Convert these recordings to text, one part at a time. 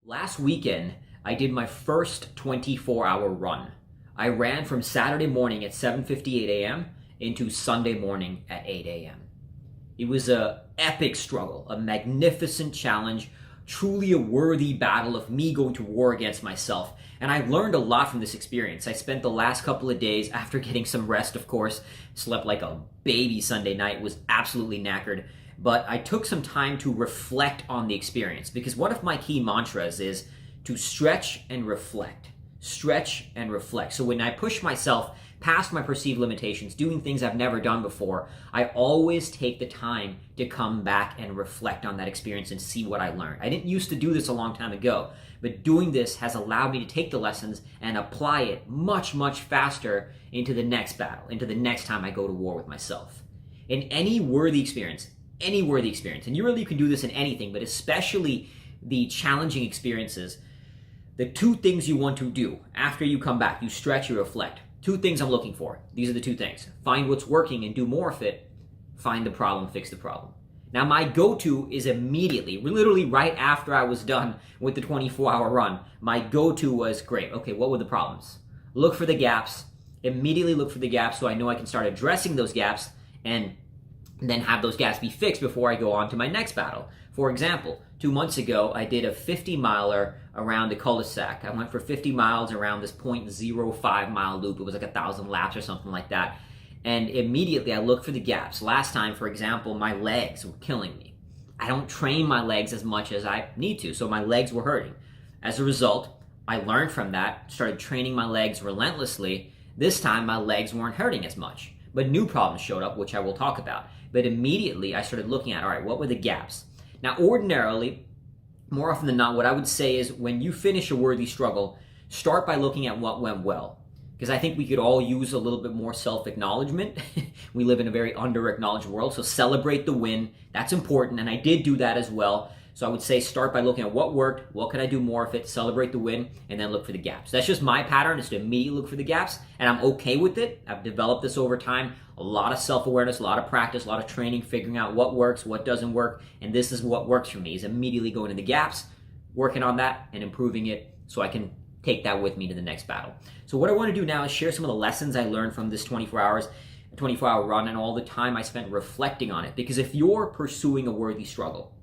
Last weekend, I did my first 24-hour run. I ran from Saturday morning at 7:58 a.m. into Sunday morning at 8 a.m. It was a epic struggle, a magnificent challenge, truly a worthy battle of me going to war against myself. And I learned a lot from this experience. I spent the last couple of days, after getting some rest, of course, slept like a baby Sunday night, was absolutely knackered. But I took some time to reflect on the experience because one of my key mantras is to stretch and reflect. Stretch and reflect. So when I push myself past my perceived limitations, doing things I've never done before, I always take the time to come back and reflect on that experience and see what I learned. I didn't used to do this a long time ago, but doing this has allowed me to take the lessons and apply it much, much faster into the next battle, into the next time I go to war with myself. In any worthy experience, and you really can do this in anything, but especially the challenging experiences, the two things you want to do after you come back, you stretch, you reflect. Two things I'm looking for. These are the two things. Find what's working and do more of it. Find the problem, fix the problem. Now, my go-to is immediately, literally right after I was done with the 24-hour run, my go-to was, great, okay, what were the problems? Look for the gaps, immediately look for the gaps so I know I can start addressing those gaps and then have those gaps be fixed before I go on to my next battle. For example, 2 months ago, I did a 50-miler around a cul-de-sac. I went for 50 miles around this 0.05 mile loop. It was like 1,000 laps or something like that. And immediately I looked for the gaps. Last time, for example, my legs were killing me. I don't train my legs as much as I need to, so my legs were hurting. As a result, I learned from that, started training my legs relentlessly. This time, my legs weren't hurting as much. But new problems showed up, which I will talk about. But immediately I started looking at, all right, what were the gaps? Now, ordinarily, more often than not, what I would say is when you finish a worthy struggle, start by looking at what went well. Because I think we could all use a little bit more self-acknowledgement. We live in a very under-acknowledged world, so celebrate the win. That's important, and I did do that as well. So I would say start by looking at what worked, what can I do more of it, celebrate the win, and then look for the gaps. That's just my pattern, is to immediately look for the gaps, and I'm okay with it. I've developed this over time. A lot of self-awareness, a lot of practice, a lot of training, figuring out what works, what doesn't work, and this is what works for me, is immediately going to the gaps, working on that, and improving it so I can take that with me to the next battle. So what I want to do now is share some of the lessons I learned from this 24-hour run and all the time I spent reflecting on it. Because if you're pursuing a worthy struggle,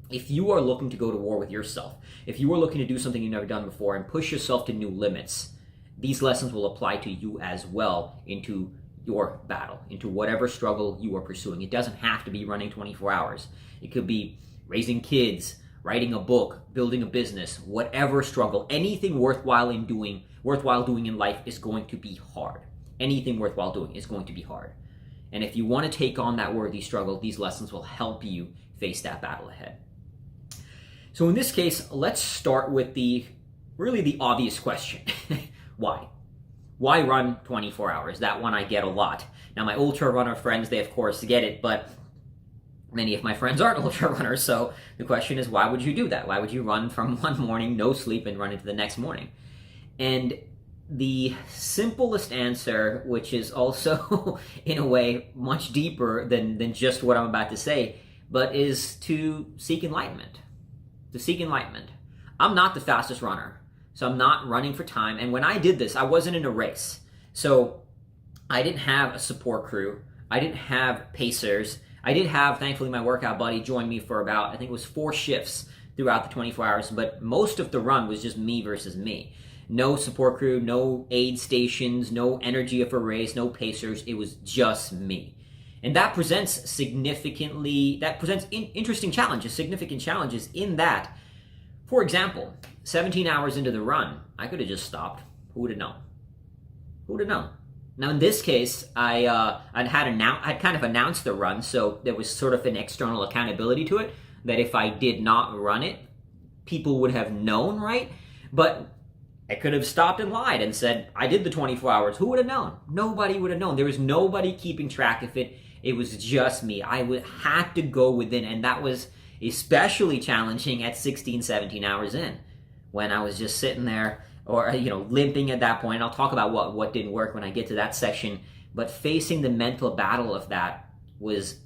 if you are looking to go to war with yourself, if you are looking to do something you've never done before and push yourself to new limits, these lessons will apply to you as well into your battle, into whatever struggle you are pursuing. It doesn't have to be running 24 hours. It could be raising kids, writing a book, building a business, whatever struggle. Anything worthwhile doing in life is going to be hard. Anything worthwhile doing is going to be hard. And if you want to take on that worthy struggle, these lessons will help you face that battle ahead. So in this case, let's start with the obvious question. Why? Why run 24 hours? That one I get a lot. Now, my ultra runner friends, they of course get it, but many of my friends aren't ultra runners, so the question is, why would you do that? Why would you run from one morning, no sleep, and run into the next morning? And the simplest answer, which is also, in a way, much deeper than just what I'm about to say, but is to seek enlightenment. To seek enlightenment. I'm not the fastest runner, so I'm not running for time. And when I did this, I wasn't in a race. So I didn't have a support crew. I didn't have pacers. I did have, thankfully, my workout buddy join me for about, I think it was 4 shifts throughout the 24 hours, but most of the run was just me versus me. No support crew, no aid stations, no energy of a race, no pacers. It was just me. And that presents interesting challenges, significant challenges in that, for example, 17 hours into the run, I could have just stopped. Who would have known? Who would have known? Now, in this case, I'd kind of announced the run, so there was sort of an external accountability to it, that if I did not run it, people would have known, right? But I could have stopped and lied and said, I did the 24 hours. Who would have known? Nobody would have known. There was nobody keeping track of it. It was just me. I had to go within, and that was especially challenging at 16, 17 hours in, when I was just sitting there, or limping at that point. I'll talk about what didn't work when I get to that section, but facing the mental battle of that was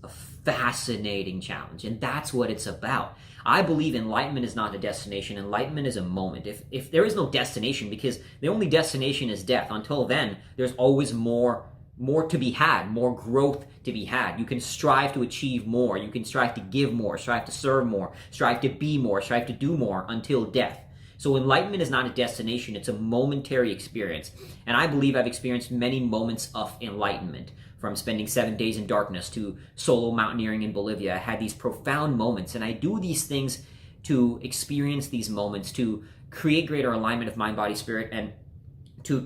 fascinating challenge, and that's what it's about. I believe enlightenment is not a destination. Enlightenment is a moment. If there is no destination, because the only destination is death. Until then, there's always more to be had, more growth to be had. You can strive to achieve more. You can strive to give more, strive to serve more, strive to be more, strive to do more until death. So enlightenment is not a destination, it's a momentary experience. And I believe I've experienced many moments of enlightenment, from spending 7 days in darkness to solo mountaineering in Bolivia. I had these profound moments, and I do these things to experience these moments, to create greater alignment of mind, body, spirit, and to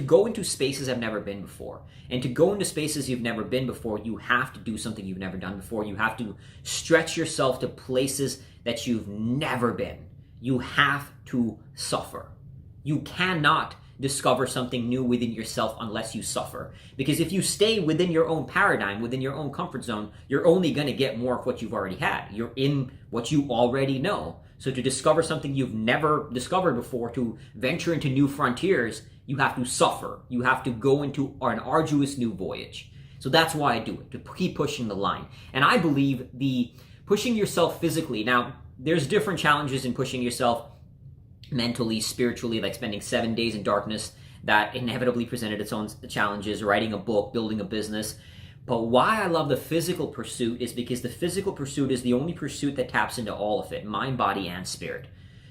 go into spaces I've never been before. And to go into spaces you've never been before, you have to do something you've never done before. You have to stretch yourself to places that you've never been. You have to suffer. You cannot discover something new within yourself unless you suffer. Because if you stay within your own paradigm, within your own comfort zone, you're only going to get more of what you've already had. You're in what you already know. So to discover something you've never discovered before, to venture into new frontiers, you have to suffer. You have to go into an arduous new voyage. So that's why I do it, to keep pushing the line. And I believe the pushing yourself physically, now there's different challenges in pushing yourself mentally, spiritually, like spending 7 days in darkness that inevitably presented its own challenges, writing a book, building a business. But why I love the physical pursuit is because the physical pursuit is the only pursuit that taps into all of it, mind, body, and spirit.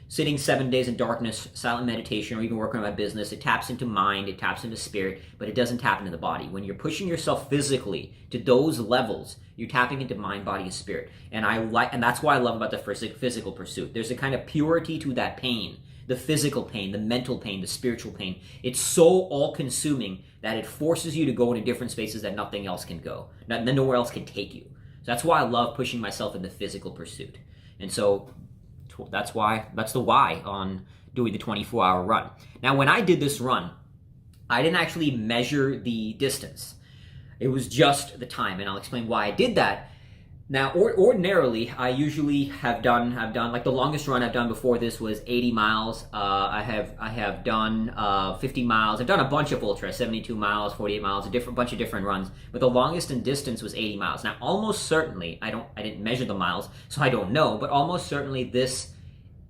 Sitting 7 days in darkness, silent meditation, or even working on my business, it taps into mind, it taps into spirit, but it doesn't tap into the body. When you're pushing yourself physically to those levels, you're tapping into mind, body, and spirit. And that's why I love about the physical pursuit. There's a kind of purity to that pain, the physical pain, the mental pain, the spiritual pain. It's so all-consuming that it forces you to go into different spaces that nothing else can go, nowhere else can take you. So that's why I love pushing myself in the physical pursuit. And so that's the why on doing the 24-hour run. Now, when I did this run, I didn't actually measure the distance. It was just the time, and I'll explain why I did that. Now, ordinarily, I usually have done like the longest run I've done before this was 80 miles. I have done 50 miles. I've done a bunch of ultras, 72 miles, 48 miles, bunch of different runs. But the longest in distance was 80 miles. Now, almost certainly, I didn't measure the miles, so I don't know. But almost certainly, this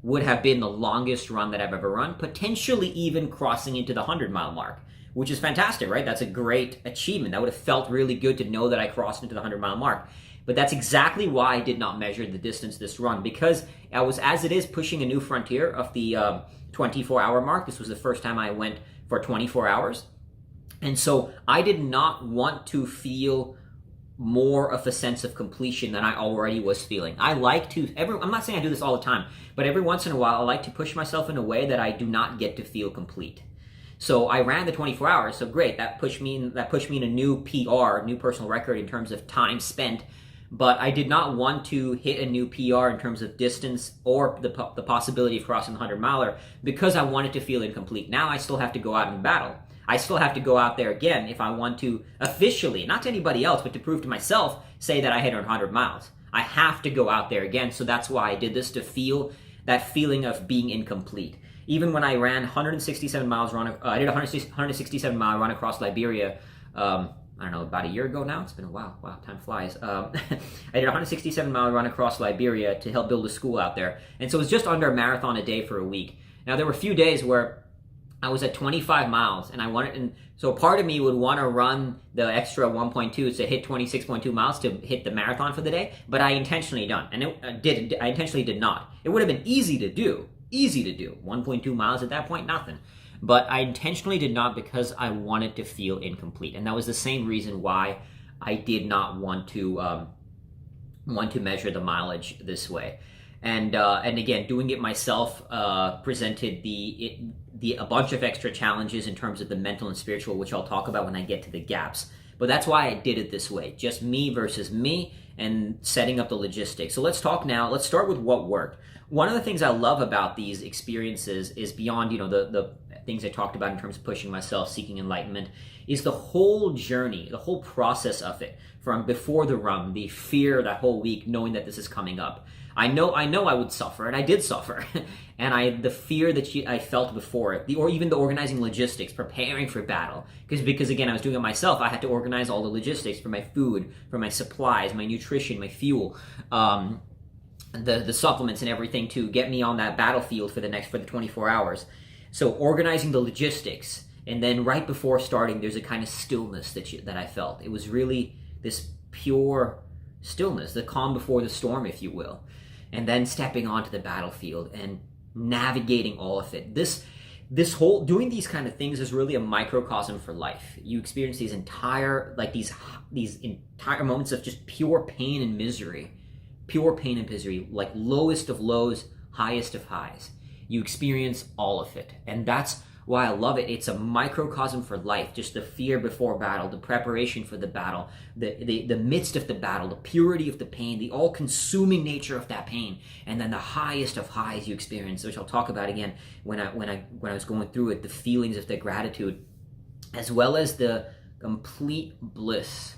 would have been the longest run that I've ever run, potentially even crossing into the 100-mile mark, which is fantastic, right? That's a great achievement. That would have felt really good to know that I crossed into the 100-mile mark. But that's exactly why I did not measure the distance this run, because I was, as it is, pushing a new frontier of the 24-hour mark. This was the first time I went for 24 hours. And so I did not want to feel more of a sense of completion than I already was feeling. I like to, I'm not saying I do this all the time, but every once in a while I like to push myself in a way that I do not get to feel complete. So I ran the 24 hours, so great, that pushed me in a new PR, new personal record in terms of time spent. But I did not want to hit a new PR in terms of distance or the possibility of crossing the 100-miler because I wanted to feel incomplete. Now I still have to go out and battle. I still have to go out there again if I want to officially, not to anybody else, but to prove to myself, say that I hit 100 miles. I have to go out there again, so that's why I did this, to feel that feeling of being incomplete. Even when I ran 167 miles I did a 167-mile run across Liberia, I don't know, about a year ago now. It's been a while. Wow, time flies. I did a 167-mile run across Liberia to help build a school out there. And so it was just under a marathon a day for a week. Now, there were a few days where I was at 25 miles, and so part of me would want to run the extra 1.2 to hit 26.2 miles to hit the marathon for the day, but I intentionally I intentionally did not. It would have been easy to do. 1.2 miles at that point, nothing. But I intentionally did not because I wanted to feel incomplete. And that was the same reason why I did not want to measure the mileage this way. And again, doing it myself presented a bunch of extra challenges in terms of the mental and spiritual, which I'll talk about when I get to the gaps. But that's why I did it this way, just me versus me, and setting up the logistics. So let's start with what worked. One of the things I love about these experiences is beyond, the things I talked about in terms of pushing myself, seeking enlightenment, is the whole journey, the whole process of it, from before the run, the fear that whole week, knowing that this is coming up. I know I would suffer, and I did suffer, and the fear that I felt before it, or even the organizing logistics, preparing for battle, because again, I was doing it myself. I had to organize all the logistics for my food, for my supplies, my nutrition, my fuel, the supplements and everything to get me on that battlefield for the 24 hours. So organizing the logistics, and then right before starting, there's a kind of stillness that I felt. It was really this pure stillness, the calm before the storm, if you will. And then stepping onto the battlefield and navigating all of it. This whole doing these kind of things is really a microcosm for life. You experience these entire moments of just pure pain and misery, like lowest of lows, highest of highs. You experience all of it, and that's why I love it. It's a microcosm for life, just the fear before battle, the preparation for the battle, the midst of the battle, the purity of the pain, the all-consuming nature of that pain, and then the highest of highs you experience, which I'll talk about again when I was going through it, the feelings of the gratitude, as well as the complete bliss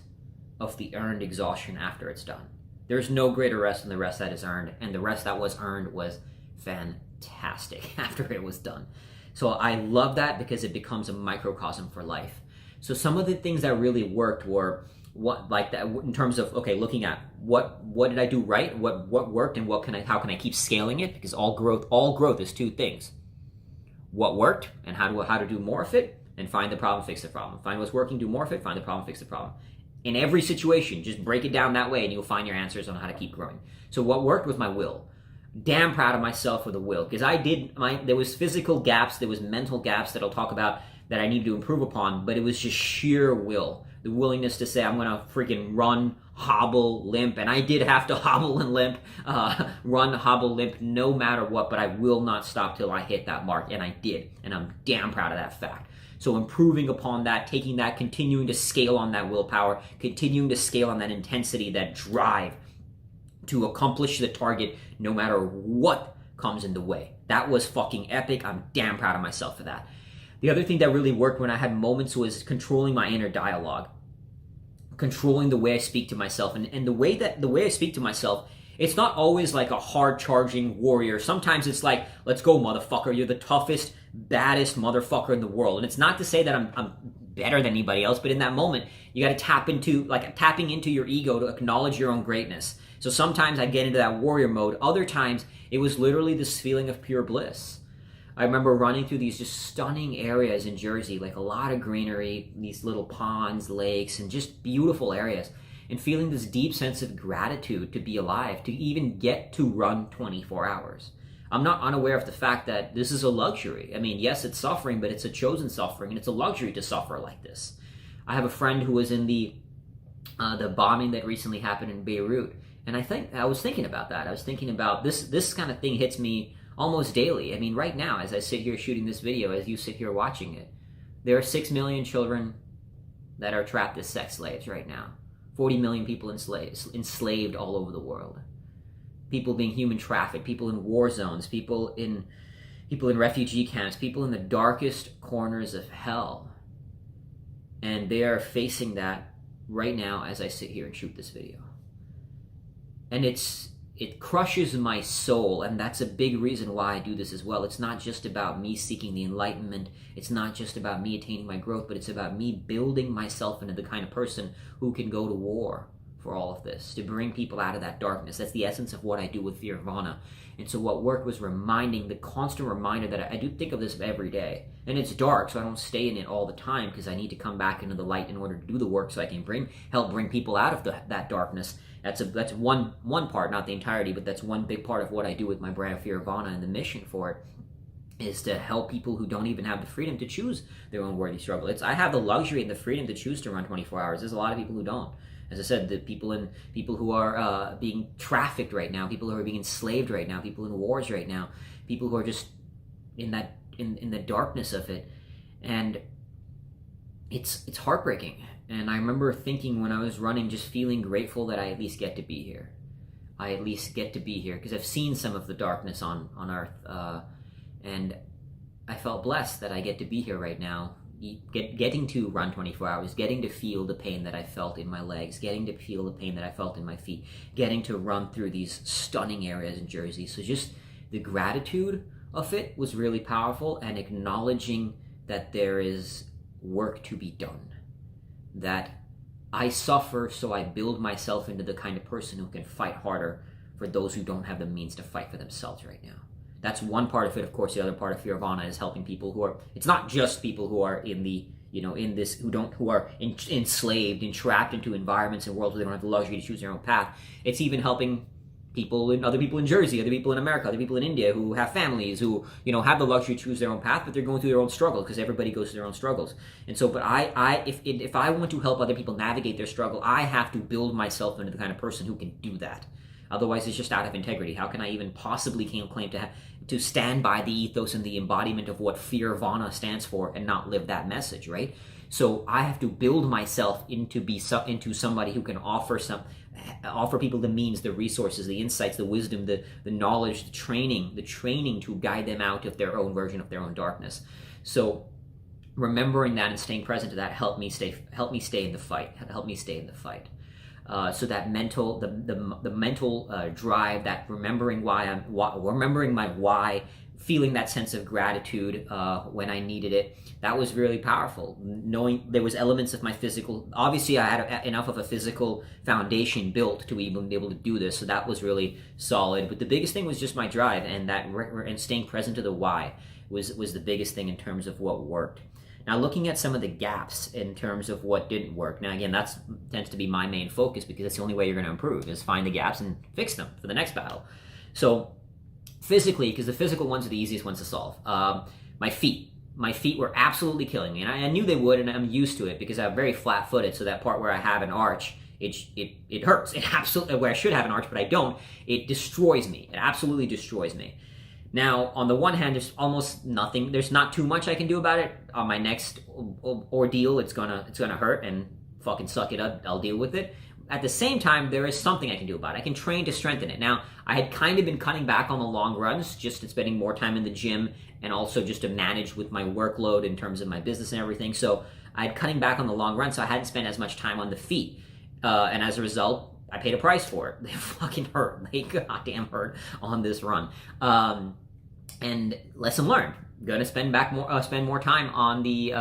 of the earned exhaustion after it's done. There's no greater rest than the rest that is earned, and the rest that was earned was fantastic after it was done. So I love that because it becomes a microcosm for life. So some of the things that really worked were in terms of, okay, looking at what did I do right, what worked, and how can I keep scaling it? Because all growth is two things: what worked and how to do more of it, and find the problem, fix the problem. Find what's working, do more of it, find the problem, fix the problem. In every situation, just break it down that way, and you'll find your answers on how to keep growing. So what worked was my will. Damn proud of myself for the will, because there was physical gaps, there was mental gaps that I'll talk about that I need to improve upon, but it was just sheer will, the willingness to say, I'm gonna freaking run, hobble, limp, and I did have to hobble and limp, run, hobble, limp, no matter what, but I will not stop till I hit that mark, and I did, and I'm damn proud of that fact. So improving upon that, taking that, continuing to scale on that willpower, continuing to scale on that intensity, that drive, to accomplish the target no matter what comes in the way. That was fucking epic. I'm damn proud of myself for that. The other thing that really worked when I had moments was controlling my inner dialogue, controlling the way I speak to myself. And the way I speak to myself, it's not always like a hard charging warrior. Sometimes it's like, let's go, motherfucker. You're the toughest, baddest motherfucker in the world. And it's not to say that I'm better than anybody else, but in that moment, you got to tapping into your ego to acknowledge your own greatness. So sometimes I'd get into that warrior mode. Other times, it was literally this feeling of pure bliss. I remember running through these just stunning areas in Jersey, like a lot of greenery, these little ponds, lakes, and just beautiful areas, and feeling this deep sense of gratitude to be alive, to even get to run 24 hours. I'm not unaware of the fact that this is a luxury. I mean, yes, it's suffering, but it's a chosen suffering, and it's a luxury to suffer like this. I have a friend who was in the bombing that recently happened in Beirut, and I was thinking about that. I was thinking about this kind of thing hits me almost daily. I mean, right now, as I sit here shooting this video, as you sit here watching it, there are 6 million children that are trapped as sex slaves right now. 40 million people enslaved all over the world. People being human trafficked, people in war zones, people in refugee camps, people in the darkest corners of hell. And they are facing that right now as I sit here and shoot this video. And it crushes my soul, and that's a big reason why I do this as well. It's not just about me seeking the enlightenment, it's not just about me attaining my growth, but it's about me building myself into the kind of person who can go to war for all of this, to bring people out of that darkness. That's the essence of what I do with Fearvana. And so what worked was the constant reminder that I do think of this every day. And it's dark, so I don't stay in it all the time, because I need to come back into the light in order to do the work, so I can help bring people out of that darkness. That's one part, not the entirety, but that's one big part of what I do with my brand Fearvana, and the mission for it is to help people who don't even have the freedom to choose their own worthy struggle. I have the luxury and the freedom to choose to run 24 hours. There's a lot of people who don't. As I said, the people who are being trafficked right now, people who are being enslaved right now, people in wars right now, people who are just in the darkness of it, and it's heartbreaking. And I remember thinking when I was running, just feeling grateful that I at least get to be here. I at least get to be here because I've seen some of the darkness on Earth, and I felt blessed that I get to be here right now, getting to run 24 hours, getting to feel the pain that I felt in my legs, getting to feel the pain that I felt in my feet, getting to run through these stunning areas in Jersey. So just the gratitude of it was really powerful, and acknowledging that there is work to be done, that I suffer so I build myself into the kind of person who can fight harder for those who don't have the means to fight for themselves right now. That's one part of it. Of course, the other part of Fearvana is helping people who are, it's not just people who are in the, in this, who are enslaved, entrapped into environments and worlds where they don't have the luxury to choose their own path. It's even helping other people in Jersey, other people in America, other people in India who have families, who, have the luxury to choose their own path, but they're going through their own struggles, because everybody goes through their own struggles. And so, but if I want to help other people navigate their struggle, I have to build myself into the kind of person who can do that. Otherwise, it's just out of integrity. How can I even possibly claim to stand by the ethos and the embodiment of what Fearvana stands for and not live that message, right? So I have to build myself into somebody who can offer people the means, the resources, the insights, the wisdom, the knowledge, the training to guide them out of their own version of their own darkness. So remembering that and staying present to that helped me stay in the fight. So that mental, the mental drive, that remembering my why, feeling that sense of gratitude when I needed it, that was really powerful. Knowing there was elements of my physical, obviously I had enough of a physical foundation built to even be able to do this, so that was really solid. But the biggest thing was just my drive, and and staying present to the why was the biggest thing in terms of what worked. Now, looking at some of the gaps in terms of what didn't work. Now, again, that tends to be my main focus, because that's the only way you're going to improve, is find the gaps and fix them for the next battle. So physically, because the physical ones are the easiest ones to solve. My feet were absolutely killing me, and I knew they would, and I'm used to it because I'm very flat-footed. So that part where I have an arch, it hurts. It absolutely, where I should have an arch, but I don't. It destroys me. It absolutely destroys me. Now, on the one hand, there's almost nothing. There's not too much I can do about it. On my next ordeal, it's gonna hurt, and fucking suck it up. I'll deal with it. At the same time, there is something I can do about it. I can train to strengthen it. Now, I had kind of been cutting back on the long runs, just spending more time in the gym, and also just to manage with my workload in terms of my business and everything. So I had cutting back on the long run, so I hadn't spent as much time on the feet. And as a result, I paid a price for it. They fucking hurt. They goddamn hurt on this run. And lesson learned. Gonna spend more time on the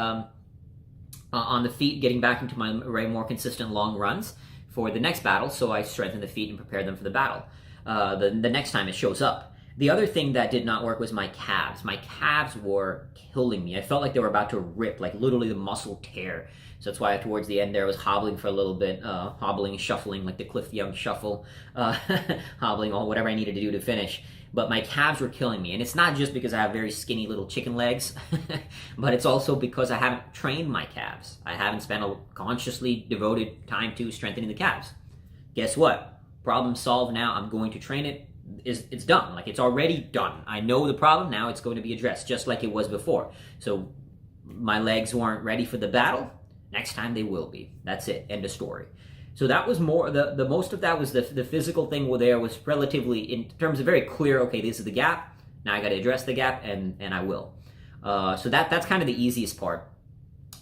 feet, getting back into my more consistent long runs for the next battle. So I strengthen the feet and prepare them for the battle. The next time it shows up. The other thing that did not work was my calves. My calves were killing me. I felt like they were about to rip, like literally the muscle tear. So that's why towards the end there I was hobbling for a little bit, hobbling, shuffling, like the Cliff Young shuffle, hobbling, or whatever I needed to do to finish. But my calves were killing me. And it's not just because I have very skinny little chicken legs, but it's also because I haven't trained my calves. I haven't spent a consciously devoted time to strengthening the calves. Guess what? Problem solved now. I'm going to train it. It's done. Like, it's already done. I know the problem. Now it's going to be addressed just like it was before. So my legs weren't ready for the battle. Next time they will be. That's it. End of story. So that was more, the most of that was the physical thing there was relatively, in terms of very clear, okay, this is the gap. Now I got to address the gap, and I will. So that's kind of the easiest part.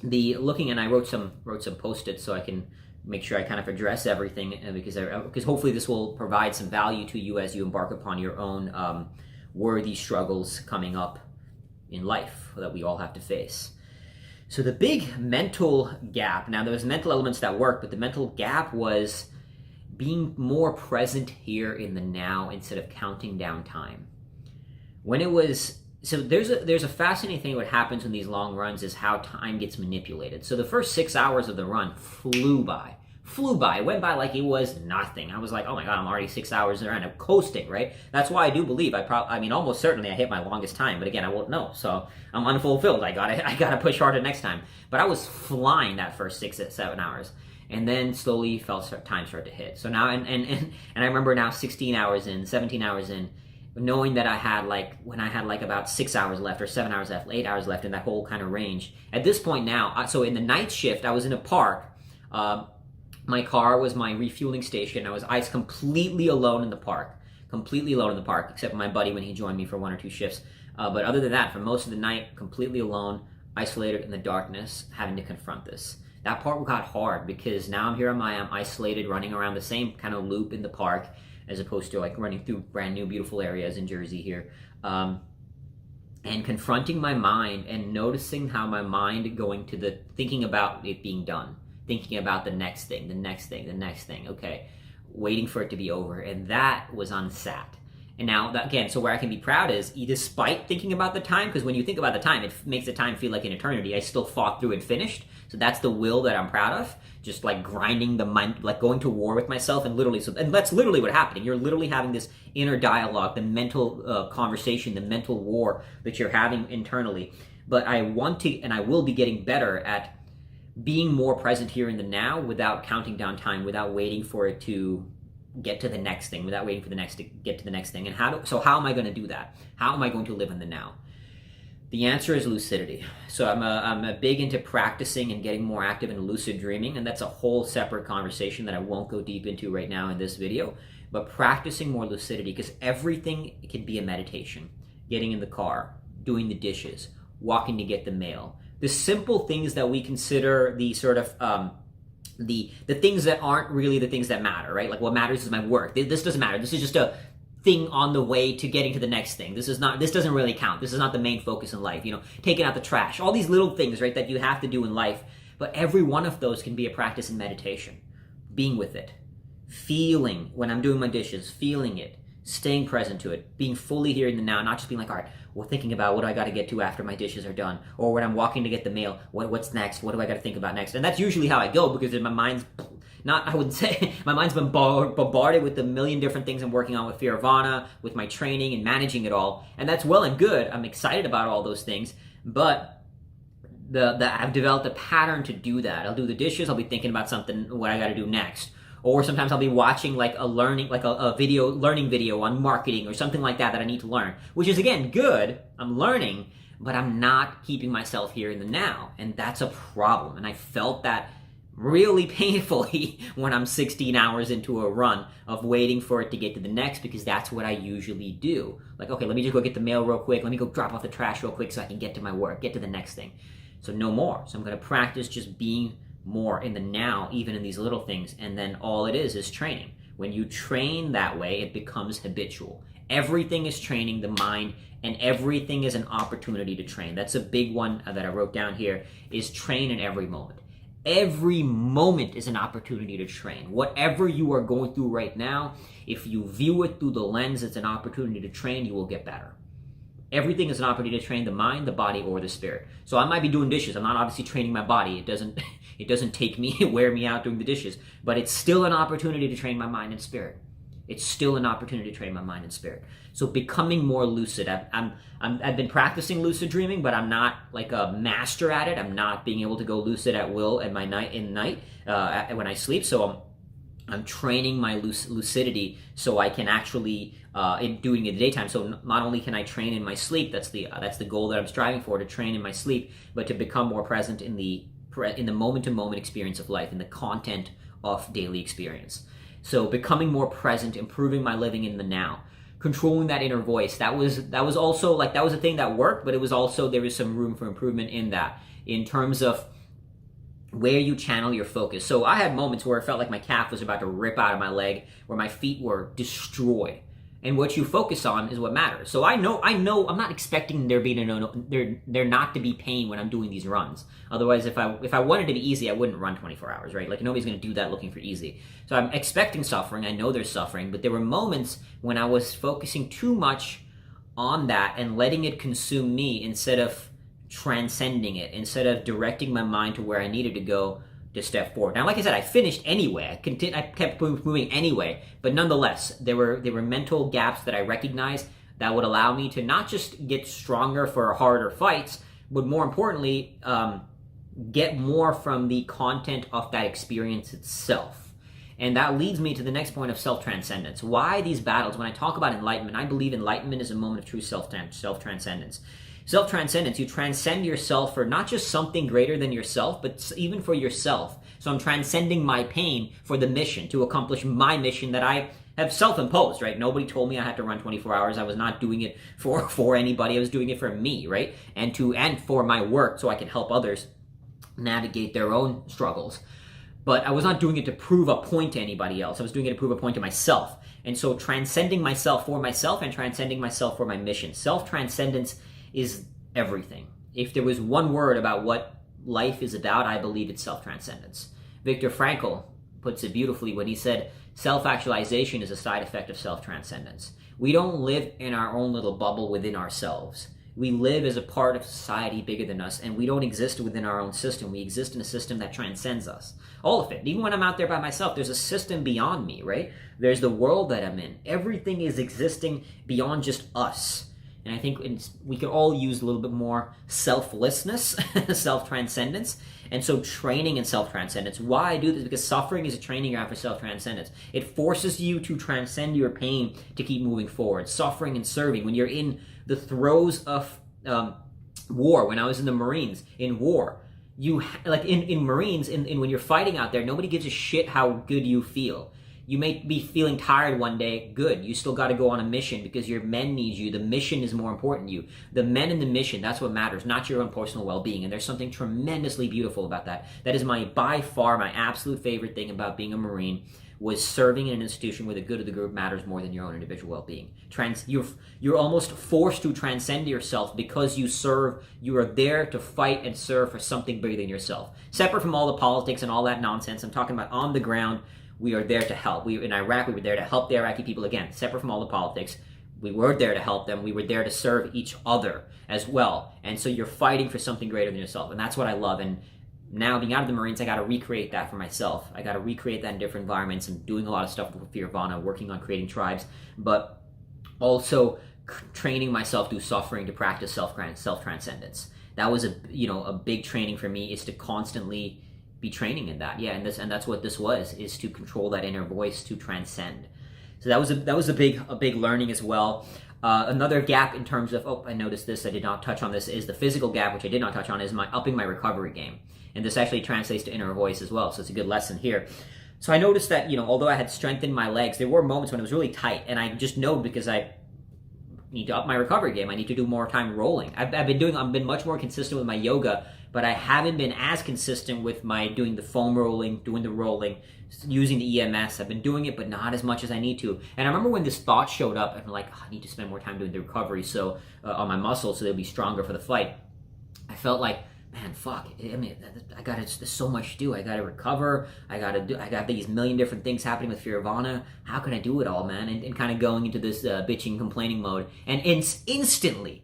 And I wrote some Post-its so I can make sure I kind of address everything, because hopefully this will provide some value to you as you embark upon your own worthy struggles coming up in life that we all have to face. So the big mental gap, now there was mental elements that worked, but the mental gap was being more present here in the now instead of counting down time. So there's a fascinating thing. What happens in these long runs is how time gets manipulated. So the first 6 hours of the run flew by. It went by like it was nothing. I was like, oh my God, I'm already 6 hours around. I'm coasting, right? That's why I do believe almost certainly I hit my longest time, but again, I won't know. So I'm unfulfilled. I gotta push harder next time. But I was flying that first 6 to 7 hours. And then slowly time started to hit. So now, and I remember now 16 hours in, 17 hours in, knowing that when I had about 6 hours left or 7 hours left, 8 hours left in that whole kind of range. At this point now, so in the night shift, I was in a park. My car was my refueling station. I was completely alone in the park, except for my buddy when he joined me for 1 or 2 shifts. But other than that, for most of the night, completely alone, isolated in the darkness, having to confront this. That part got hard because now I'm here on I'm isolated, running around the same kind of loop in the park, as opposed to like running through brand new beautiful areas in Jersey here. And confronting my mind and noticing how my mind going to the thinking about it being done, thinking about the next thing, the next thing, the next thing. Okay, waiting for it to be over, and that was unsat. And now, again, so where I can be proud is, despite thinking about the time, because when you think about the time, it makes the time feel like an eternity. I still fought through and finished. So that's the will that I'm proud of. Just like grinding the mind, like going to war with myself, and that's literally what's happening. You're literally having this inner dialogue, the mental conversation, the mental war that you're having internally. But I want to, and I will be getting better at being more present here in the now without counting down time, without waiting for it to get to the next thing, without waiting for the next to get to the next thing. And how am I going to do that? How am I going to live in the now? The answer is lucidity. So I'm a big into practicing and getting more active in lucid dreaming, and that's a whole separate conversation that I won't go deep into right now in this video. But practicing more lucidity, because everything can be a meditation. Getting in the car, doing the dishes, walking to get the mail. The simple things that we consider the sort of the things that aren't really the things that matter, right? Like what matters is my work. This doesn't matter. This is just a thing on the way to getting to the next thing. This doesn't really count. This is not the main focus in life. Taking out the trash, all these little things, right, that you have to do in life. But every one of those can be a practice in meditation. Being with it, feeling when I'm doing my dishes, feeling it, staying present to it, being fully here in the now, not just being like, all right, well, thinking about what do I got to get to after my dishes are done, or when I'm walking to get the mail, what's next? What do I got to think about next? And that's usually how I go, because my mind's I wouldn't say, my mind's been bombarded with a million different things I'm working on with Fearvana, with my training and managing it all. And that's well and good. I'm excited about all those things, but I've developed a pattern to do that. I'll do the dishes, I'll be thinking about something, what I got to do next. Or sometimes I'll be watching like a learning video on marketing or something like that I need to learn, which is, again, good. I'm learning, but I'm not keeping myself here in the now. And that's a problem. And I felt that really painfully when I'm 16 hours into a run of waiting for it to get to the next, because that's what I usually do. Like, okay, let me just go get the mail real quick. Let me go drop off the trash real quick so I can get to my work, get to the next thing. So no more. So I'm going to practice just being more in the now, even in these little things. And then all it is training. When you train that way, it becomes habitual. Everything is training the mind, and everything is an opportunity to train. That's a big one that I wrote down here, is train in every moment. Every moment is an opportunity to train. Whatever you are going through right now, if you view it through the lens, it's an opportunity to train, you will get better. Everything is an opportunity to train the mind, the body, or the spirit. So I might be doing dishes. I'm not obviously training my body. It doesn't take me, wear me out doing the dishes, but it's still an opportunity to train my mind and spirit. It's still an opportunity to train my mind and spirit. So becoming more lucid. I've been practicing lucid dreaming, but I'm not like a master at it. I'm not being able to go lucid at will at my night when I sleep. So I'm training my lucidity so I can actually doing it in the daytime. So not only can I train in my sleep, that's the goal that I'm striving for, to train in my sleep, but to become more present in the moment-to-moment experience of life, in the content of daily experience. So becoming more present, improving my living in the now, controlling that inner voice. That was also like, that was a thing that worked, but it was also, there was some room for improvement in that, in terms of where you channel your focus. So I had moments where it felt like my calf was about to rip out of my leg, where my feet were destroyed. And what you focus on is what matters. So I know I'm not expecting there not to be pain when I'm doing these runs. Otherwise, if I wanted to be easy, I wouldn't run 24 hours, right? Like, nobody's going to do that looking for easy. So I'm expecting suffering. I know there's suffering, but there were moments when I was focusing too much on that and letting it consume me instead of transcending it, instead of directing my mind to where I needed to go to step forward. Now, like I said, I finished anyway. I kept moving anyway, but nonetheless, there were mental gaps that I recognized that would allow me to not just get stronger for harder fights, but more importantly, get more from the content of that experience itself. And that leads me to the next point of self-transcendence. Why these battles? When I talk about enlightenment, I believe enlightenment is a moment of true self-transcendence. Self-transcendence, you transcend yourself for not just something greater than yourself, but even for yourself. So I'm transcending my pain for the mission, to accomplish my mission that I have self-imposed, right? Nobody told me I had to run 24 hours. I was not doing it for anybody. I was doing it for me, right? And for my work, so I can help others navigate their own struggles. But I was not doing it to prove a point to anybody else. I was doing it to prove a point to myself. And so transcending myself for myself and transcending myself for my mission. Self-transcendence is everything. If there was one word about what life is about, I believe it's self-transcendence. Viktor Frankl puts it beautifully when he said, self-actualization is a side effect of self-transcendence. We don't live in our own little bubble within ourselves. We live as a part of society bigger than us, and we don't exist within our own system. We exist in a system that transcends us. All of it. Even when I'm out there by myself, there's a system beyond me, right? There's the world that I'm in. Everything is existing beyond just us. And I think we could all use a little bit more selflessness, self-transcendence, and so training in self-transcendence. Why I do this? Because suffering is a training ground for self-transcendence. It forces you to transcend your pain to keep moving forward. Suffering and serving. When you're in the throes of war, when I was in the Marines, in war, in Marines, when you're fighting out there, nobody gives a shit how good you feel. You may be feeling tired one day, good. You still got to go on a mission because your men need you. The mission is more important to you. The men and the mission, that's what matters, not your own personal well-being. And there's something tremendously beautiful about that. That is by far my absolute favorite thing about being a Marine, was serving in an institution where the good of the group matters more than your own individual well-being. You're almost forced to transcend yourself because you serve. You are there to fight and serve for something bigger than yourself. Separate from all the politics and all that nonsense, I'm talking about on the ground. We are there to help. In Iraq, we were there to help the Iraqi people. Again, separate from all the politics. We were there to help them. We were there to serve each other as well. And so you're fighting for something greater than yourself. And that's what I love. And now being out of the Marines, I got to recreate that for myself. I got to recreate that in different environments. I'm doing a lot of stuff with Fearvana, working on creating tribes, but also training myself through suffering to practice self-transcendence. That was a big training for me, is to constantly be training in that. And that's what this was, is to control that inner voice, to transcend. So that was a big learning as well. Another gap in terms of, I noticed this, I did not touch on this, is the physical gap, which I did not touch on, is upping my recovery game. And this actually translates to inner voice as well, so it's a good lesson here. So I noticed that, although I had strengthened my legs, there were moments when it was really tight, and I just know because I need to up my recovery game. I need to do more time rolling. I've been much more consistent with my yoga, but I haven't been as consistent with my doing the foam rolling, doing the rolling, using the EMS. I've been doing it, but not as much as I need to. And I remember when this thought showed up, I'm like, I need to spend more time doing the recovery on my muscles so they'll be stronger for the fight. I felt like, man, fuck. I mean, there's so much to do. I gotta recover. I got these million different things happening with Fearvana. How can I do it all, man? And kind of going into this bitching, complaining mode. And instantly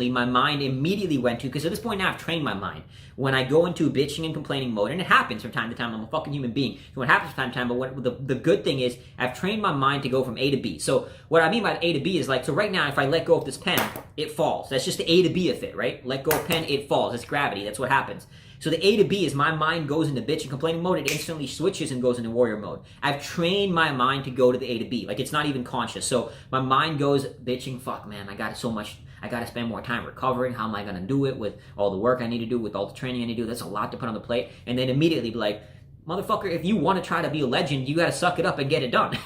my mind immediately went to, because at this point now I've trained my mind. When I go into bitching and complaining mode, and it happens from time to time, I'm a fucking human being, so it happens from time to time, but the good thing is I've trained my mind to go from A to B. So what I mean by A to B is so right now if I let go of this pen, it falls. That's just the A to B of it, right? Let go of pen, it falls. It's gravity. That's what happens. So the A to B is my mind goes into bitch and complaining mode. It instantly switches and goes into warrior mode. I've trained my mind to go to the A to B. It's not even conscious. So my mind goes bitching, fuck, man, I got so much. I got to spend more time recovering. How am I going to do it with all the work I need to do, with all the training I need to do? That's a lot to put on the plate. And then immediately be like, motherfucker, if you want to try to be a legend, you got to suck it up and get it done.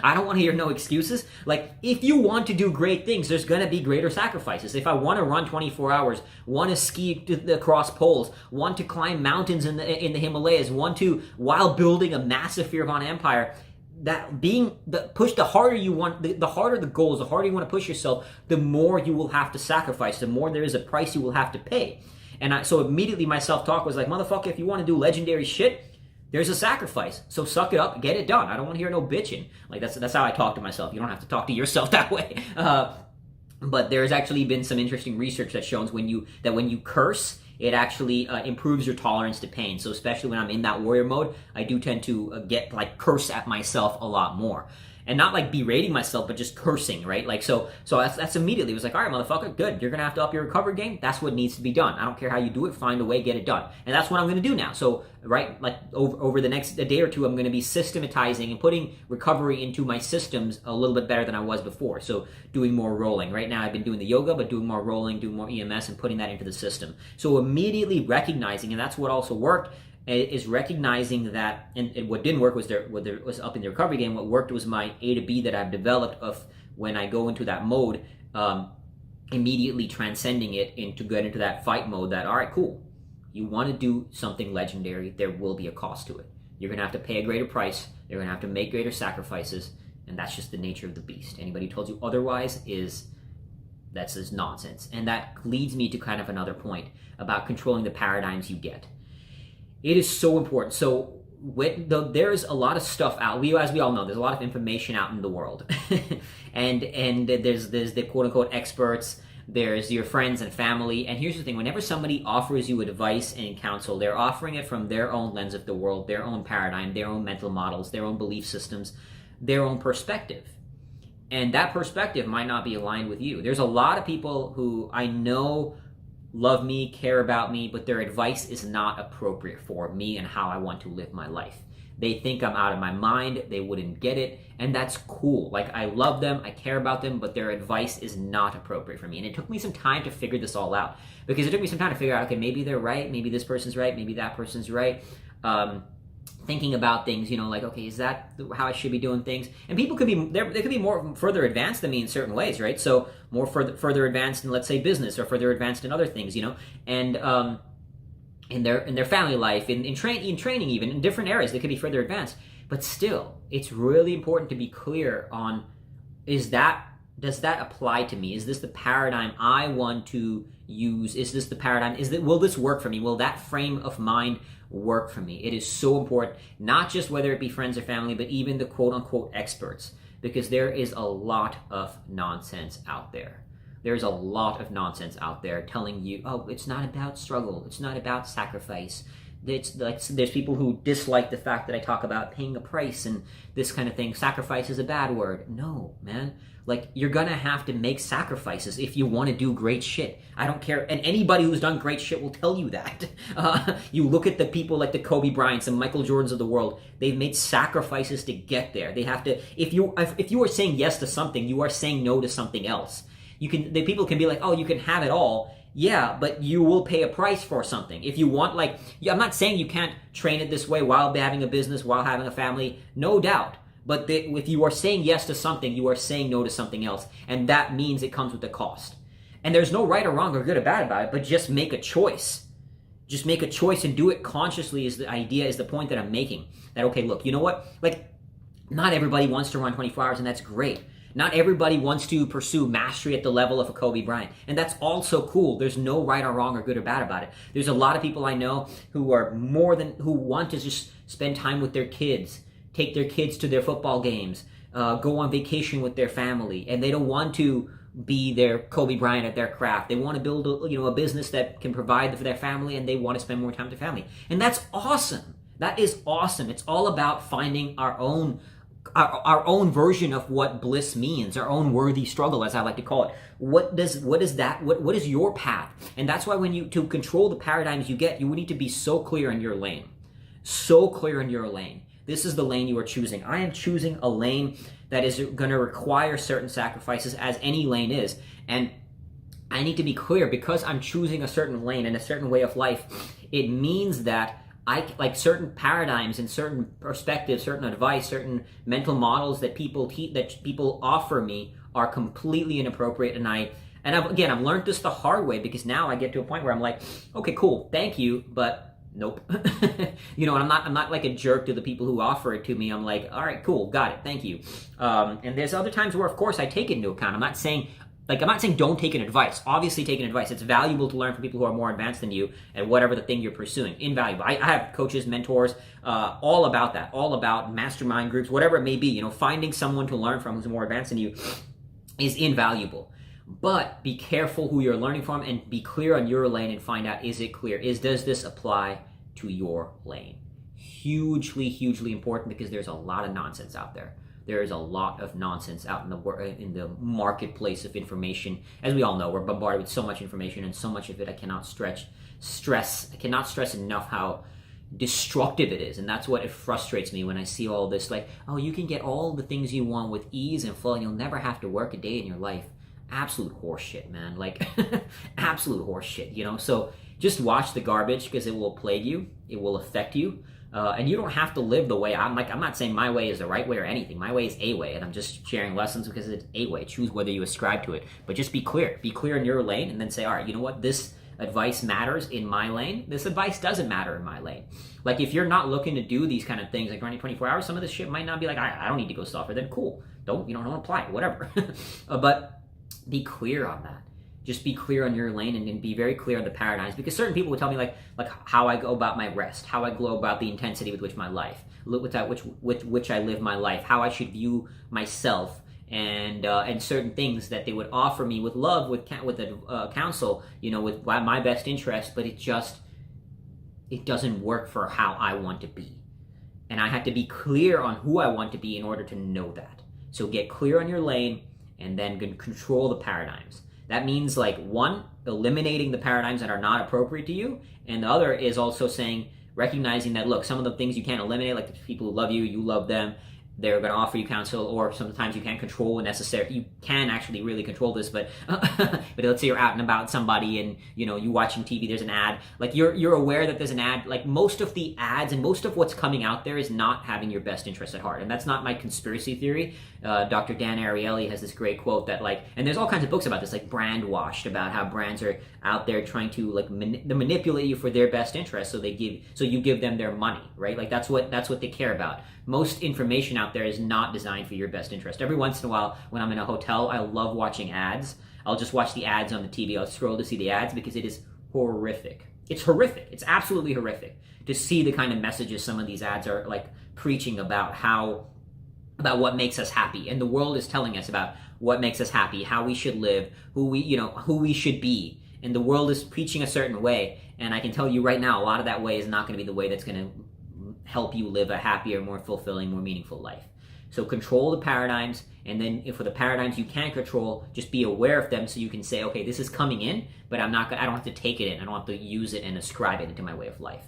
I don't want to hear no excuses. If you want to do great things, there's going to be greater sacrifices. If I want to run 24 hours, want to ski across poles, want to climb mountains in the Himalayas, while building a massive Fearvana empire, that being the harder you want, the harder the goals, the harder you want to push yourself, the more you will have to sacrifice, the more there is a price you will have to pay. And so immediately my self-talk was like, motherfucker, if you want to do legendary shit, there's a sacrifice. So suck it up, get it done. I don't want to hear no bitching. That's how I talk to myself. You don't have to talk to yourself that way. But there's actually been some interesting research that shows when you curse, it actually improves your tolerance to pain. So especially when I'm in that warrior mode, I do tend to get curse at myself a lot more. And not berating myself, but just cursing, right? So that's immediately, it was like, all right, motherfucker, good. You're going to have to up your recovery game. That's what needs to be done. I don't care how you do it. Find a way, get it done. And that's what I'm going to do now. So, right, over the next day or two, I'm going to be systematizing and putting recovery into my systems a little bit better than I was before. So doing more rolling. Right now, I've been doing the yoga, but doing more rolling, doing more EMS, and putting that into the system. So immediately recognizing, and that's what also worked, is recognizing that, and what didn't work was was up in the recovery game. What worked was my A to B that I've developed of when I go into that mode, immediately transcending it into get into that fight mode. That all right, cool. You want to do something legendary, there will be a cost to it. You're going to have to pay a greater price. You're going to have to make greater sacrifices, and that's just the nature of the beast. Anybody who told you otherwise that's just nonsense. And that leads me to kind of another point about controlling the paradigms you get. It is so important. So there's a lot of stuff out. As we all know, there's a lot of information out in the world, and there's the quote unquote experts. There's your friends and family. And here's the thing: whenever somebody offers you advice and counsel, they're offering it from their own lens of the world, their own paradigm, their own mental models, their own belief systems, their own perspective. And that perspective might not be aligned with you. There's a lot of people who I know love me, care about me, but their advice is not appropriate for me and how I want to live my life. They think I'm out of my mind, they wouldn't get it, and that's cool. Like, I love them, I care about them, but their advice is not appropriate for me. And it took me some time to figure this all out, because it took me some time to figure out, okay, maybe they're right, maybe this person's right, maybe that person's right. Thinking about things, like, okay, is that how I should be doing things? And people could be, they could be more further advanced than me in certain ways, right? So more further advanced in, let's say, business, or further advanced in other things, and in their family life, in training, even in different areas, they could be further advanced. But still, it's really important to be clear on, does that apply to me? Is this the paradigm I want to use? Is this the paradigm? Will this work for me? Will that frame of mind work for me? It is so important, not just whether it be friends or family, but even the quote unquote experts, because there is a lot of nonsense out there. There's a lot of nonsense out there telling you, oh, it's not about struggle, it's not about sacrifice. It's like, there's people who dislike the fact that I talk about paying a price and this kind of thing. Sacrifice is a bad word. No, man. Like, you're gonna have to make sacrifices if you want to do great shit. I don't care, and anybody who's done great shit will tell you that. You look at the people like the Kobe Bryants and Michael Jordans of the world. They've made sacrifices to get there. They have to. If you are saying yes to something, you are saying no to something else. The people can be like, oh, you can have it all. Yeah, but you will pay a price for something. If you want, I'm not saying you can't train it this way while having a business, while having a family, no doubt. But if you are saying yes to something, you are saying no to something else. And that means it comes with a cost. And there's no right or wrong or good or bad about it, but just make a choice. Just make a choice and do it consciously is the point that I'm making. That, okay, look, you know what? Like, not everybody wants to run 24 hours, and that's great. Not everybody wants to pursue mastery at the level of a Kobe Bryant, and that's also cool. There's no right or wrong or good or bad about it. There's a lot of people I know who want to just spend time with their kids, take their kids to their football games, go on vacation with their family, and they don't want to be their Kobe Bryant at their craft. They want to build a business that can provide for their family, and they want to spend more time with their family, and that's awesome. That is awesome. It's all about finding our own version of what bliss means, our own worthy struggle, as I like to call it. What is your path? And that's why to control the paradigms you get, you need to be so clear in your lane. So clear in your lane. This is the lane you are choosing. I am choosing a lane that is going to require certain sacrifices, as any lane is. And I need to be clear, because I'm choosing a certain lane and a certain way of life, it means that I like certain paradigms and certain perspectives, certain advice, certain mental models that people offer me are completely inappropriate. And I've learned this the hard way, because now I get to a point where I'm like, okay, cool, thank you, but nope. And I'm not like a jerk to the people who offer it to me. I'm like, all right, cool, got it, thank you. And there's other times where, of course, I take it into account. I'm not saying don't take an advice. Obviously, take an advice. It's valuable to learn from people who are more advanced than you and whatever the thing you're pursuing. Invaluable. I have coaches, mentors, all about that. All about mastermind groups, whatever it may be. Finding someone to learn from who's more advanced than you is invaluable. But be careful who you're learning from, and be clear on your lane and find out, is it clear? Does this apply to your lane? Hugely, hugely important, because there's a lot of nonsense out there. There is a lot of nonsense out in the marketplace of information. As we all know, we're bombarded with so much information, and so much of it I cannot stress enough how destructive it is. And that's what it frustrates me when I see all this, like, oh, you can get all the things you want with ease and flow, and you'll never have to work a day in your life. Absolute horseshit, man. Like, absolute horseshit, So Just watch the garbage because it will plague you. It will affect you. And you don't have to live the way I'm not saying my way is the right way or anything. My way is a way, and I'm just sharing lessons because it's a way. Choose whether you ascribe to it. But just be clear. Be clear in your lane, and then say, all right, you know what? This advice matters in my lane. This advice doesn't matter in my lane. Like, if you're not looking to do these kind of things, like running 24 hours, some of this shit might not be like, I don't need to go suffer. Then cool. Don't apply it, whatever. But be clear on that. Just be clear on your lane and be very clear on the paradigms, because certain people would tell me like how I go about my rest, how I go about the intensity with which my life, with which I live my life, how I should view myself, and certain things that they would offer me with love, with counsel, with my best interest, but it doesn't work for how I want to be, and I have to be clear on who I want to be in order to know that. So get clear on your lane, and then control the paradigms. That means, like, one, eliminating the paradigms that are not appropriate to you, and the other is also recognizing that, look, some of the things you can't eliminate, like the people who love you, you love them, they're going to offer you counsel, or sometimes you can't control you can actually really control this, but but let's say you're out and about somebody and you watching TV, there's an ad, like you're aware that there's an ad. Like, most of the ads and most of what's coming out there is not having your best interest at heart. And that's not my conspiracy theory. Dr. Dan Ariely has this great quote that, like, and there's all kinds of books about this, like Brand Washed, about how brands are out there trying to manipulate you for their best interest, so you give them their money, right? Like, that's what they care about. Most information out there is not designed for your best interest. Every once in a while, when I'm in a hotel, I love watching ads. I'll just watch the ads on the TV. I'll scroll to see the ads because it is horrific. It's horrific. It's absolutely horrific to see the kind of messages some of these ads are like preaching about what makes us happy. And the world is telling us about what makes us happy, how we should live, who we should be. And the world is preaching a certain way. And I can tell you right now, a lot of that way is not going to be the way that's going to help you live a happier, more fulfilling, more meaningful life. So control the paradigms, and then for the paradigms you can't control, just be aware of them so you can say, okay, this is coming in, but I don't have to take it in. I don't have to use it and ascribe it into my way of life.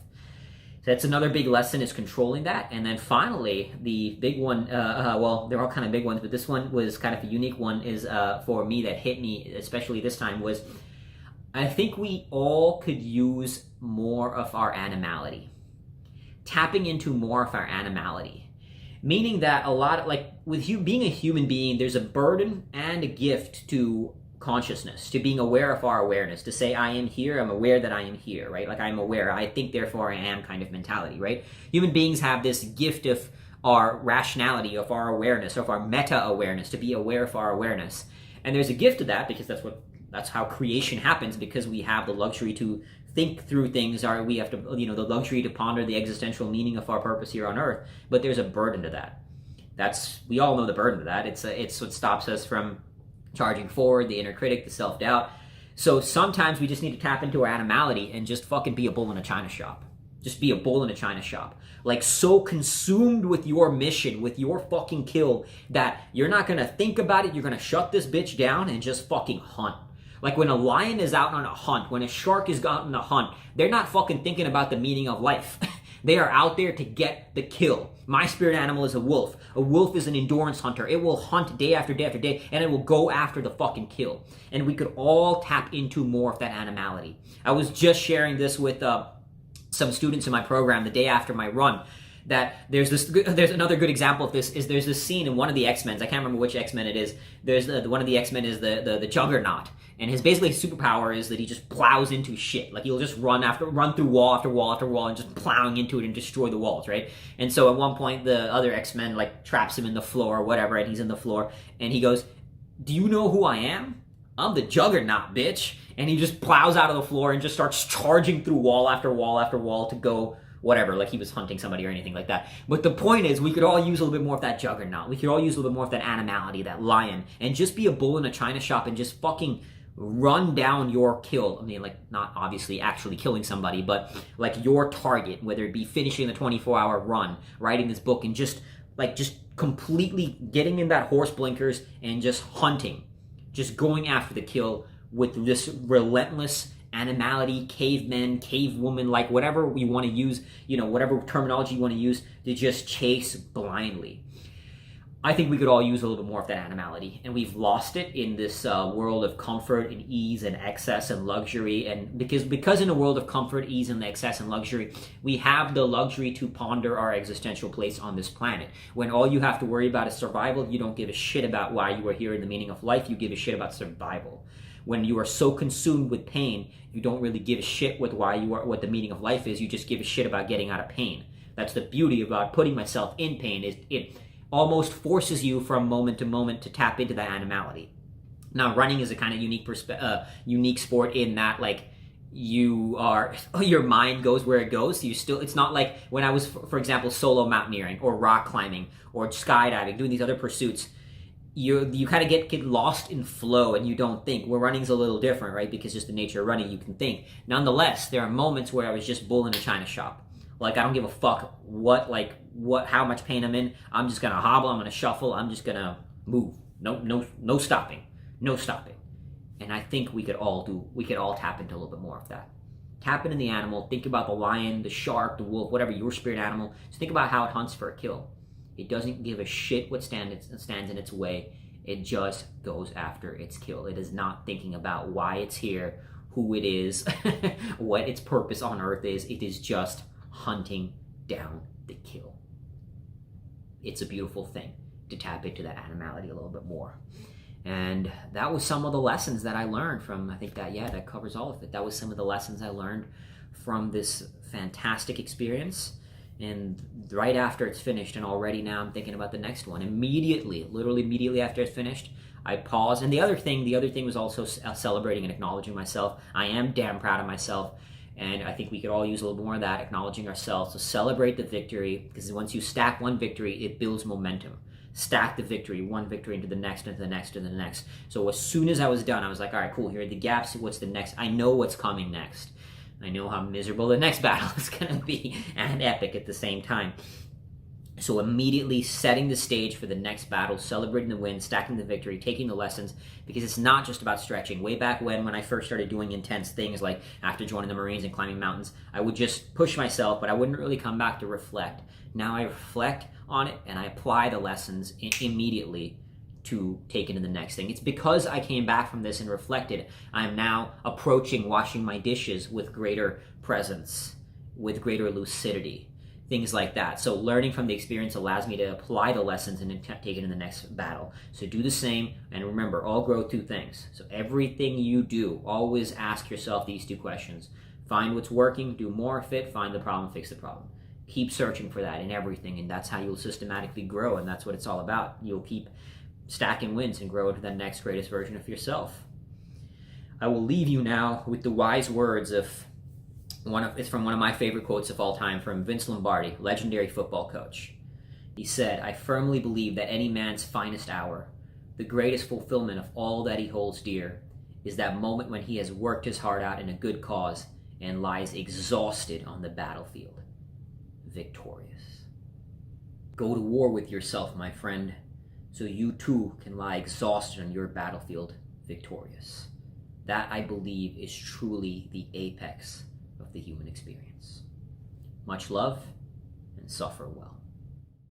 So that's another big lesson, is controlling that. And then finally, the big one, well, they're all kind of big ones, but this one was kind of a unique one, is for me, that hit me, especially this time, was I think we all could use more of our animality. Tapping into more of our animality. Meaning that a lot of, like, with you being a human being, there's a burden and a gift to consciousness, to being aware of our awareness, to say, I am here, I'm aware that I am here, right? Like, I'm aware, I think, therefore I am kind of mentality, right? Human beings have this gift of our rationality, of our awareness, of our meta-awareness, to be aware of our awareness. And there's a gift to that, because that's how creation happens, because we have the luxury to think through things, we have to, the luxury to ponder the existential meaning of our purpose here on earth. But there's a burden to that. We all know the burden to that. It's what stops us from charging forward, the inner critic, the self-doubt. So sometimes we just need to tap into our animality and just fucking be a bull in a china shop. Just be a bull in a china shop. Like, so consumed with your mission, with your fucking kill, that you're not gonna think about it. You're gonna shut this bitch down and just fucking hunt. Like, when a lion is out on a hunt, when a shark is out on a hunt, they're not fucking thinking about the meaning of life. They are out there to get the kill. My spirit animal is a wolf. A wolf is an endurance hunter. It will hunt day after day after day, and it will go after the fucking kill. And we could all tap into more of that animality. I was just sharing this with some students in my program the day after my run, that there's another good example of this, is there's this scene in one of the X-Men. I can't remember which X-Men it is. There's one of the X-Men is the Juggernaut, and his superpower is that he just plows into shit. Like, he'll just run through wall after wall after wall and just plowing into it and destroy the walls, right? And so at one point the other X-Men like traps him in the floor or whatever, and he's in the floor, and he goes, "Do you know who I am? I'm the Juggernaut, bitch." And he just plows out of the floor and just starts charging through wall after wall after wall to go whatever, like he was hunting somebody or anything like that. But the point is, we could all use a little bit more of that Juggernaut. We could all use a little bit more of that animality, that lion, and just be a bull in a china shop and just fucking run down your kill. I mean, like, not obviously actually killing somebody, but like your target, whether it be finishing the 24-hour run, writing this book, and just completely getting in that horse blinkers and just hunting, just going after the kill with this relentless animality, cavemen, cavewoman, like whatever you want to use, whatever terminology you want to use, to just chase blindly. I think we could all use a little bit more of that animality, and we've lost it in this world of comfort and ease and excess and luxury. And because in a world of comfort, ease, and excess and luxury, we have the luxury to ponder our existential place on this planet. When all you have to worry about is survival, you don't give a shit about why you are here and the meaning of life. You give a shit about survival. When you are so consumed with pain, you don't really give a shit with why you are, what the meaning of life is. You just give a shit about getting out of pain. That's the beauty about putting myself in pain. Is it almost forces you from moment to moment to tap into that animality. Now, running is a kind of unique sport in that, like, your mind goes where it goes. It's not like when I was, for example, solo mountaineering or rock climbing or skydiving, doing these other pursuits. You kind of get lost in flow and you don't think. Where running's a little different, right? Because just the nature of running, you can think. Nonetheless, there are moments where I was just bull in a china shop. Like, I don't give a fuck how much pain I'm in. I'm just gonna hobble. I'm gonna shuffle. I'm just gonna move. No stopping. No stopping. And I think we could all tap into a little bit more of that. Tap into the animal. Think about the lion, the shark, the wolf, whatever your spirit animal. Just think about how it hunts for a kill. It doesn't give a shit what stands in its way. It just goes after its kill. It is not thinking about why it's here, who it is, what its purpose on earth is. It is just hunting down the kill. It's a beautiful thing to tap into that animality a little bit more. And that was some of the lessons that I learned from, I think that covers all of it. That was some of the lessons I learned from this fantastic experience. And right after it's finished, and already now I'm thinking about the next one. Literally immediately after it's finished, I pause. And the other thing was also celebrating and acknowledging myself. I am damn proud of myself. And I think we could all use a little more of that, acknowledging ourselves. So celebrate the victory, because once you stack one victory, it builds momentum. Stack the victory, one victory into the next, into the next, into the next. So as soon as I was done, I was like, all right, cool, here are the gaps. What's the next? I know what's coming next. I know how miserable the next battle is going to be, and epic at the same time. So immediately setting the stage for the next battle, celebrating the win, stacking the victory, taking the lessons, because it's not just about stretching. Way back when I first started doing intense things, like after joining the Marines and climbing mountains, I would just push myself, but I wouldn't really come back to reflect. Now I reflect on it and I apply the lessons immediately to take into the next thing. It's because I came back from this and reflected, I am now approaching washing my dishes with greater presence, with greater lucidity, things like that. So learning from the experience allows me to apply the lessons and take it in the next battle. So do the same, and remember, all growth through things. So everything you do, always ask yourself these two questions. Find what's working, do more of it, find the problem, fix the problem. Keep searching for that in everything, and that's how you'll systematically grow, and that's what it's all about. You'll keep stacking wins and grow into the next greatest version of yourself. I will leave you now with the wise words of it's from one of my favorite quotes of all time, from Vince Lombardi, legendary football coach. He said, "I firmly believe that any man's finest hour, the greatest fulfillment of all that he holds dear, is that moment when he has worked his heart out in a good cause and lies exhausted on the battlefield, victorious." Go to war with yourself, my friend, so you too can lie exhausted on your battlefield, victorious. That, I believe, is truly the apex of the human experience. Much love, and suffer well.